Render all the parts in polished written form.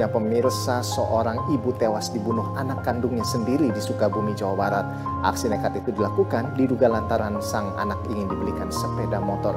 Selanjutnya pemirsa, seorang ibu tewas dibunuh anak kandungnya sendiri di Sukabumi, Jawa Barat. Aksi nekat itu dilakukan diduga lantaran sang anak ingin dibelikan sepeda motor.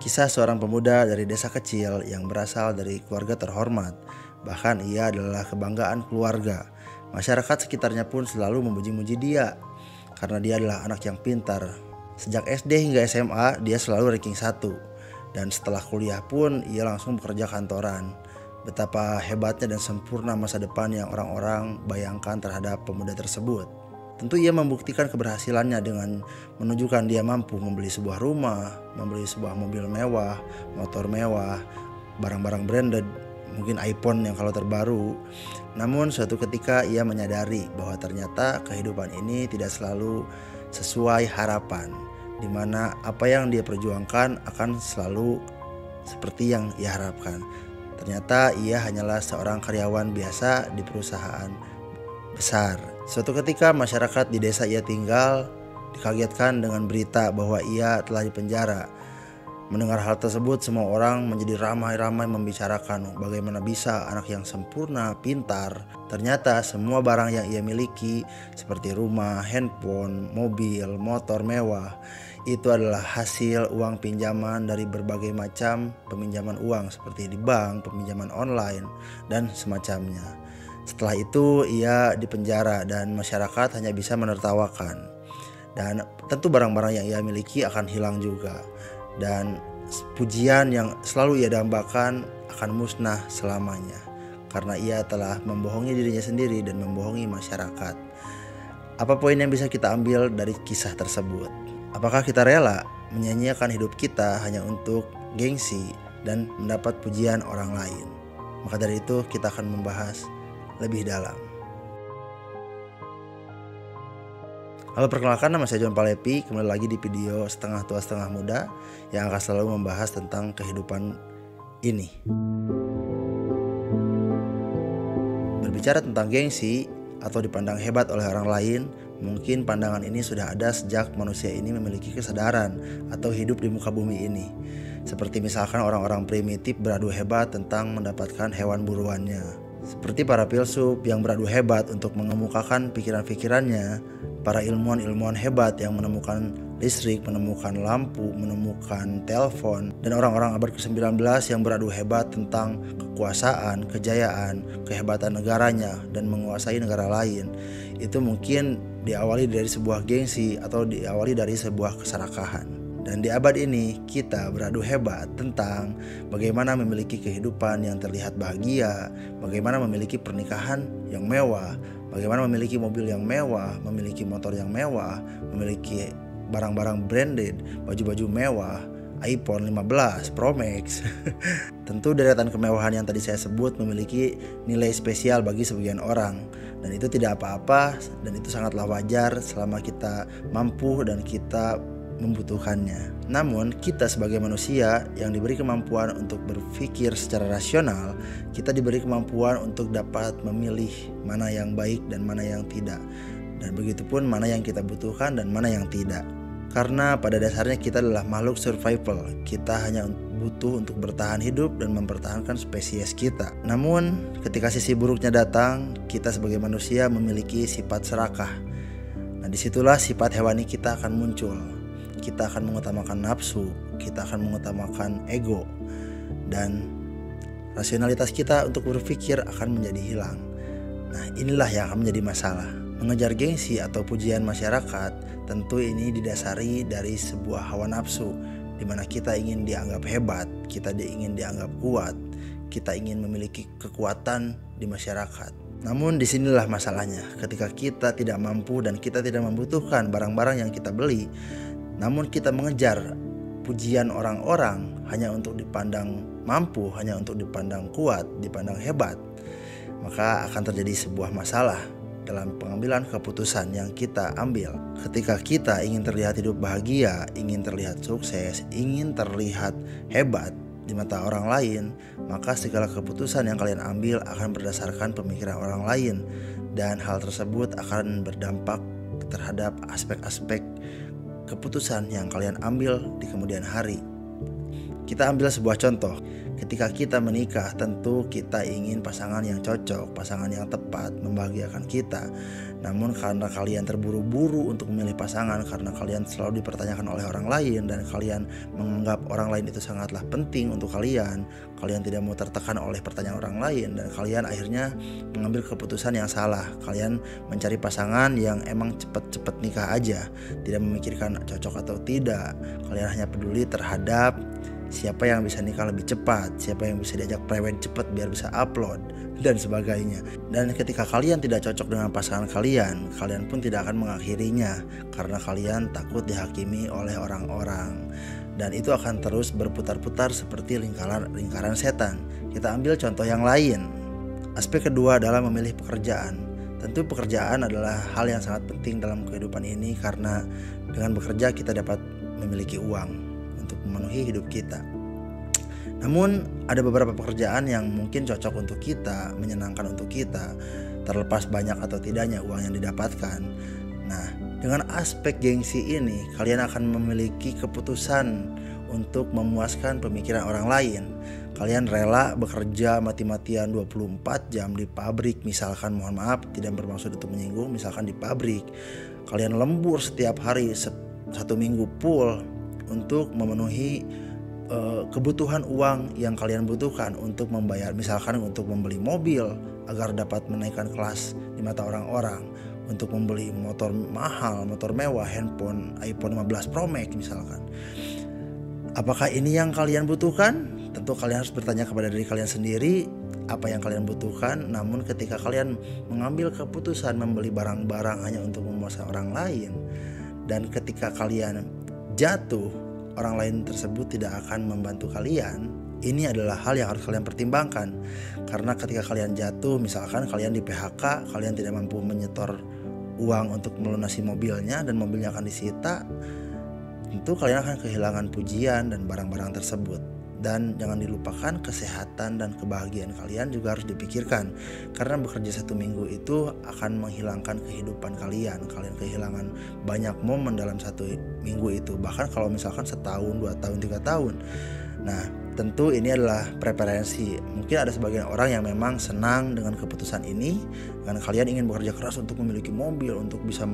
Kisah seorang pemuda dari desa kecil yang berasal dari keluarga terhormat. Bahkan ia adalah kebanggaan keluarga. Masyarakat sekitarnya pun selalu memuji-muji dia karena dia adalah anak yang pintar. Sejak SD hingga SMA dia selalu ranking 1. Dan setelah kuliah pun ia langsung bekerja kantoran. Betapa hebatnya dan sempurna masa depan yang orang-orang bayangkan terhadap pemuda tersebut. Tentu ia membuktikan keberhasilannya dengan menunjukkan dia mampu membeli sebuah rumah, membeli sebuah mobil mewah, motor mewah, barang-barang branded, mungkin iPhone yang kalau terbaru. Namun suatu ketika ia menyadari bahwa ternyata kehidupan ini tidak selalu sesuai harapan, di mana apa yang dia perjuangkan akan selalu seperti yang ia harapkan. Ternyata ia hanyalah seorang karyawan biasa di perusahaan besar. Suatu ketika masyarakat di desa ia tinggal dikagetkan dengan berita bahwa ia telah dipenjara. Mendengar hal tersebut, semua orang menjadi ramai-ramai membicarakan bagaimana bisa anak yang sempurna, pintar. Ternyata semua barang yang ia miliki seperti rumah, handphone, mobil, motor mewah itu adalah hasil uang pinjaman dari berbagai macam peminjaman uang seperti di bank, peminjaman online, dan semacamnya. Setelah itu ia dipenjara dan masyarakat hanya bisa menertawakan. Dan tentu barang-barang yang ia miliki akan hilang juga. Dan pujian yang selalu ia dambakan akan musnah selamanya. Karena ia telah membohongi dirinya sendiri dan membohongi masyarakat. Apa poin yang bisa kita ambil dari kisah tersebut? Apakah kita rela menyanyiakan hidup kita hanya untuk gengsi dan mendapat pujian orang lain? Maka dari itu kita akan membahas lebih dalam. Halo, perkenalkan, nama saya John Palepi. Kembali lagi di video Setengah Tua Setengah Muda yang akan selalu membahas tentang kehidupan ini. Berbicara tentang gengsi atau dipandang hebat oleh orang lain, mungkin pandangan ini sudah ada sejak manusia ini memiliki kesadaran atau hidup di muka bumi ini. Seperti misalkan orang-orang primitif beradu hebat tentang mendapatkan hewan buruannya. Seperti para filsuf yang beradu hebat untuk mengemukakan pikiran-pikirannya, para ilmuwan-ilmuwan hebat yang menemukan listrik, menemukan lampu, menemukan telepon, dan orang-orang abad ke-19 yang beradu hebat tentang kekuasaan, kejayaan, kehebatan negaranya, dan menguasai negara lain. Itu mungkin diawali dari sebuah gengsi atau diawali dari sebuah keserakahan. Dan di abad ini kita beradu hebat tentang bagaimana memiliki kehidupan yang terlihat bahagia, bagaimana memiliki pernikahan yang mewah, bagaimana memiliki mobil yang mewah, memiliki motor yang mewah, memiliki barang-barang branded, baju-baju mewah, iPhone 15 Pro Max. Tentu deretan kemewahan yang tadi saya sebut memiliki nilai spesial bagi sebagian orang. Dan itu tidak apa-apa dan itu sangatlah wajar selama kita mampu dan kita membutuhkannya. Namun kita sebagai manusia yang diberi kemampuan untuk berpikir secara rasional, kita diberi kemampuan untuk dapat memilih mana yang baik dan mana yang tidak. Dan begitu pun mana yang kita butuhkan dan mana yang tidak. Karena pada dasarnya kita adalah makhluk survival. Kita hanya butuh untuk bertahan hidup dan mempertahankan spesies kita. Namun ketika sisi buruknya datang, kita sebagai manusia memiliki sifat serakah. Nah, disitulah sifat hewani kita akan muncul. Kita akan mengutamakan nafsu, kita akan mengutamakan ego, dan rasionalitas kita untuk berpikir akan menjadi hilang. Nah, inilah yang akan menjadi masalah. Mengejar gengsi atau pujian masyarakat, tentu ini didasari dari sebuah hawa nafsu, di mana kita ingin dianggap hebat, kita ingin dianggap kuat, kita ingin memiliki kekuatan di masyarakat. Namun disinilah masalahnya, ketika kita tidak mampu dan kita tidak membutuhkan barang-barang yang kita beli, namun kita mengejar pujian orang-orang hanya untuk dipandang mampu, hanya untuk dipandang kuat, dipandang hebat, maka akan terjadi sebuah masalah dalam pengambilan keputusan yang kita ambil. Ketika kita ingin terlihat hidup bahagia, ingin terlihat sukses, ingin terlihat hebat di mata orang lain, maka segala keputusan yang kalian ambil akan berdasarkan pemikiran orang lain, dan hal tersebut akan berdampak terhadap aspek-aspek keputusan yang kalian ambil di kemudian hari. Kita ambil sebuah contoh. Ketika kita menikah, tentu kita ingin pasangan yang cocok, pasangan yang tepat, membahagiakan kita. Namun karena kalian terburu-buru untuk memilih pasangan, karena kalian selalu dipertanyakan oleh orang lain, dan kalian menganggap orang lain itu sangatlah penting untuk kalian tidak mau tertekan oleh pertanyaan orang lain, dan kalian akhirnya mengambil keputusan yang salah. Kalian mencari pasangan yang emang cepet-cepet nikah aja, tidak memikirkan cocok atau tidak. Kalian hanya peduli terhadap siapa yang bisa nikah lebih cepat, siapa yang bisa diajak prewed cepat biar bisa upload, dan sebagainya. Dan ketika kalian tidak cocok dengan pasangan kalian pun tidak akan mengakhirinya karena kalian takut dihakimi oleh orang-orang. Dan itu akan terus berputar-putar seperti lingkaran setan. Kita ambil contoh yang lain. Aspek kedua adalah memilih pekerjaan. Tentu pekerjaan adalah hal yang sangat penting dalam kehidupan ini, karena dengan bekerja kita dapat memiliki uang untuk memenuhi hidup kita. Namun ada beberapa pekerjaan yang mungkin cocok untuk kita, menyenangkan untuk kita, terlepas banyak atau tidaknya uang yang didapatkan. Nah, dengan aspek gengsi ini, kalian akan memiliki keputusan untuk memuaskan pemikiran orang lain. Kalian rela bekerja mati-matian 24 jam di pabrik, misalkan, mohon maaf tidak bermaksud untuk menyinggung, misalkan di pabrik. Kalian lembur setiap hari 1 minggu full untuk memenuhi kebutuhan uang yang kalian butuhkan untuk membayar, misalkan untuk membeli mobil agar dapat menaikkan kelas di mata orang-orang, untuk membeli motor mahal, motor mewah, handphone iPhone 15 Pro Max misalkan. Apakah ini yang kalian butuhkan? Tentu kalian harus bertanya kepada diri kalian sendiri apa yang kalian butuhkan. Namun ketika kalian mengambil keputusan membeli barang-barang hanya untuk memuaskan orang lain, dan ketika kalian jatuh, orang lain tersebut tidak akan membantu kalian. Ini adalah hal yang harus kalian pertimbangkan. Karena ketika kalian jatuh, misalkan kalian di PHK, kalian tidak mampu menyetor uang untuk melunasi mobilnya dan mobilnya akan disita, tentu kalian akan kehilangan pujian dan barang-barang tersebut. Dan jangan dilupakan kesehatan dan kebahagiaan kalian juga harus dipikirkan, karena bekerja 1 minggu itu akan menghilangkan kehidupan kalian. Kalian kehilangan banyak momen dalam 1 minggu itu, bahkan kalau misalkan 1 tahun, 2 tahun, 3 tahun. Nah, tentu ini adalah preferensi. Mungkin ada sebagian orang yang memang senang dengan keputusan ini, karena kalian ingin bekerja keras untuk memiliki mobil, untuk bisa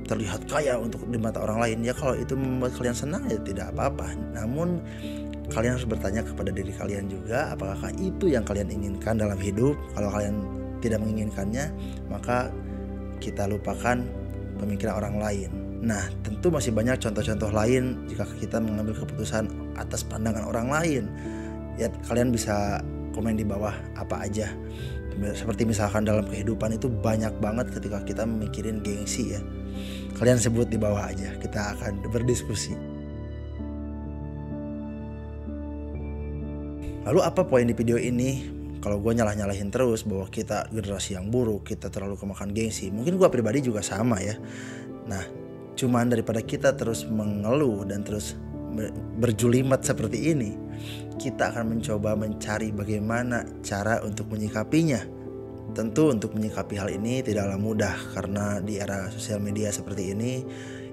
terlihat kaya untuk di mata orang lain. Ya kalau itu membuat kalian senang, ya tidak apa-apa. Namun kalian harus bertanya kepada diri kalian juga, apakah itu yang kalian inginkan dalam hidup. Kalau kalian tidak menginginkannya, maka kita lupakan pemikiran orang lain. Nah, tentu masih banyak contoh-contoh lain jika kita mengambil keputusan atas pandangan orang lain. Ya, kalian bisa komen di bawah apa aja. Seperti misalkan dalam kehidupan itu banyak banget ketika kita memikirin gengsi ya. Kalian sebut di bawah aja, kita akan berdiskusi. Lalu apa poin di video ini? Kalau gue nyalah-nyalahin terus bahwa kita generasi yang buruk, kita terlalu kemakan gengsi. Mungkin gue pribadi juga sama ya. Nah, cuman daripada kita terus mengeluh dan terus berjulimat seperti ini, kita akan mencoba mencari bagaimana cara untuk menyikapinya. Tentu untuk menyikapi hal ini tidaklah mudah, karena di era sosial media seperti ini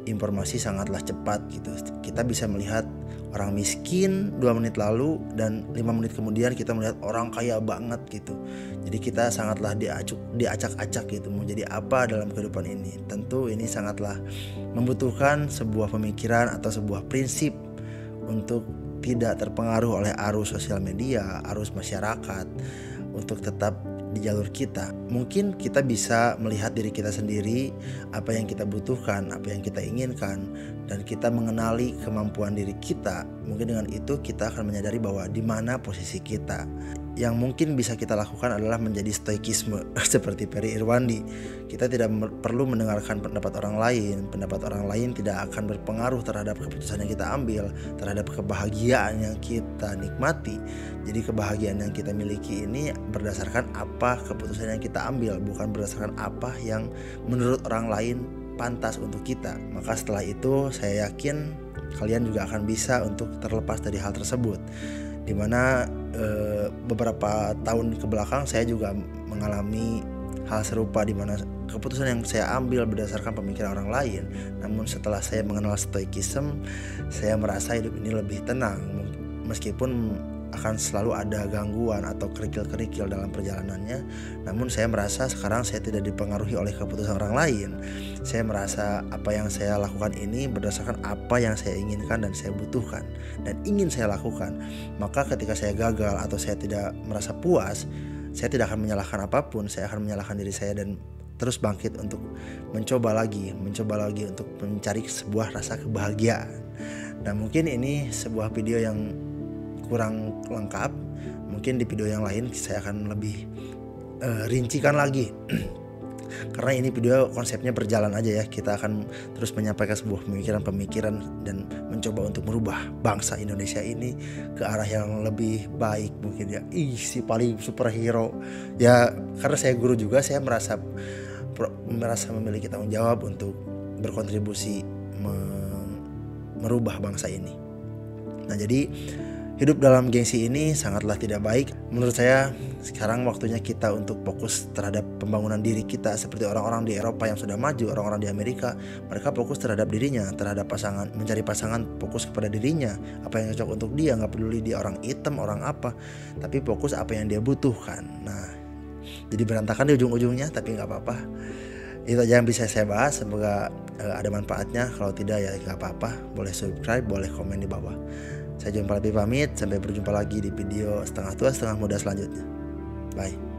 informasi sangatlah cepat gitu. Kita bisa melihat orang miskin 2 menit lalu dan 5 menit kemudian kita melihat orang kaya banget gitu. Jadi kita sangatlah diacak-acak gitu mau jadi apa dalam kehidupan ini. Tentu ini sangatlah membutuhkan sebuah pemikiran atau sebuah prinsip untuk tidak terpengaruh oleh arus sosial media, arus masyarakat, untuk tetap di jalur kita. Mungkin kita bisa melihat diri kita sendiri, apa yang kita butuhkan, apa yang kita inginkan, dan kita mengenali kemampuan diri kita. Mungkin dengan itu kita akan menyadari bahwa di mana posisi kita. Yang mungkin bisa kita lakukan adalah menjadi stoikisme seperti Perry Irwandi. Kita tidak perlu mendengarkan pendapat orang lain. Pendapat orang lain tidak akan berpengaruh terhadap keputusan yang kita ambil, terhadap kebahagiaan yang kita nikmati. Jadi kebahagiaan yang kita miliki ini berdasarkan apa keputusan yang kita ambil, bukan berdasarkan apa yang menurut orang lain pantas untuk kita. Maka setelah itu saya yakin kalian juga akan bisa untuk terlepas dari hal tersebut. Dimana beberapa tahun ke belakang saya juga mengalami hal serupa, dimana keputusan yang saya ambil berdasarkan pemikiran orang lain. Namun setelah saya mengenal stoikism, saya merasa hidup ini lebih tenang. Meskipun akan selalu ada gangguan atau kerikil-kerikil dalam perjalanannya, namun saya merasa sekarang saya tidak dipengaruhi oleh keputusan orang lain. Saya merasa apa yang saya lakukan ini berdasarkan apa yang saya inginkan dan saya butuhkan dan ingin saya lakukan. Maka ketika saya gagal atau saya tidak merasa puas, saya tidak akan menyalahkan apapun. Saya akan menyalahkan diri saya dan terus bangkit untuk mencoba lagi untuk mencari sebuah rasa kebahagiaan. Dan mungkin ini sebuah video yang kurang lengkap. Mungkin di video yang lain saya akan lebih rincikan lagi karena ini video konsepnya berjalan aja ya. Kita akan terus menyampaikan sebuah pemikiran dan mencoba untuk merubah bangsa Indonesia ini ke arah yang lebih baik mungkin ya. Si paling superhero ya, karena saya guru juga, saya merasa memiliki tanggung jawab untuk berkontribusi merubah bangsa ini. Nah, jadi hidup dalam gengsi ini sangatlah tidak baik. Menurut saya sekarang waktunya kita untuk fokus terhadap pembangunan diri kita. Seperti orang-orang di Eropa yang sudah maju, orang-orang di Amerika, mereka fokus terhadap dirinya, terhadap pasangan, mencari pasangan, fokus kepada dirinya, apa yang cocok untuk dia, gak peduli dia orang hitam, orang apa, tapi fokus apa yang dia butuhkan. Nah, jadi berantakan di ujung-ujungnya, tapi gak apa-apa. Itu aja yang bisa saya bahas. Semoga ada manfaatnya. Kalau tidak ya gak apa-apa, boleh subscribe, boleh komen di bawah. Saya John Palpi pamit, sampai berjumpa lagi di video setengah tua setengah muda selanjutnya. Bye.